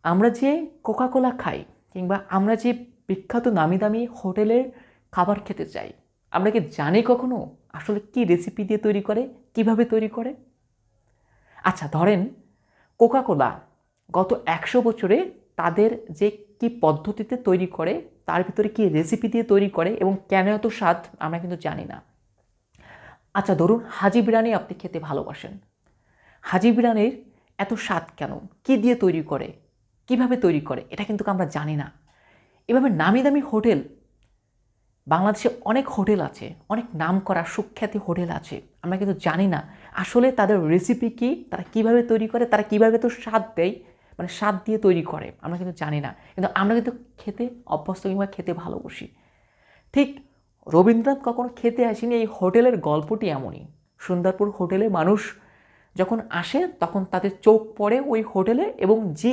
আমরা যে কোকাকোলা খাই কিংবা আমরা যে বিখ্যাত নামি দামি হোটেলের খাবার খেতে চাই, আমরা কি জানি কখনো আসলে কি রেসিপি দিয়ে তৈরি করে, কিভাবে তৈরি করে? আচ্ছা ধরেন কোকাকোলা গত ১০০ বছরে তাদের যে কি পদ্ধতিতে তৈরি করে, তার ভিতরে কি রেসিপি দিয়ে তৈরি করে এবং কেন এত স্বাদ আমরা কিন্তু জানি না। আচ্ছা ধরুন হাজি বিরিয়ানি আপনি খেতে ভালোবাসেন, হাজি বিরিয়ানির এত স্বাদ কেন, কি দিয়ে তৈরি করে, কিভাবে তৈরি করে, এটা কিন্তু আমরা জানি না। এভাবে নামি দামি হোটেল, বাংলাদেশে অনেক হোটেল আছে, অনেক নামকরা সুখ্যাতি হোটেল আছে, আমরা কিন্তু জানি না আসলে তাদের রেসিপি কী, তারা কিভাবে তৈরি করে, তারা কিভাবে তো স্বাদ দেয়, মানে স্বাদ দিয়ে তৈরি করে আমরা কিন্তু জানি না। কিন্তু আমরা কিন্তু খেতে অভ্যস্ত কিংবা খেতে ভালোবাসি। ঠিক রবীন্দ্রনাথ কখনো খেতে আসেনি, এই হোটেলের গল্পটি এমনই। সুন্দরপুর হোটেলে মানুষ যখন আসে তখন তাদের চোখ পড়ে ওই হোটেলে, এবং যে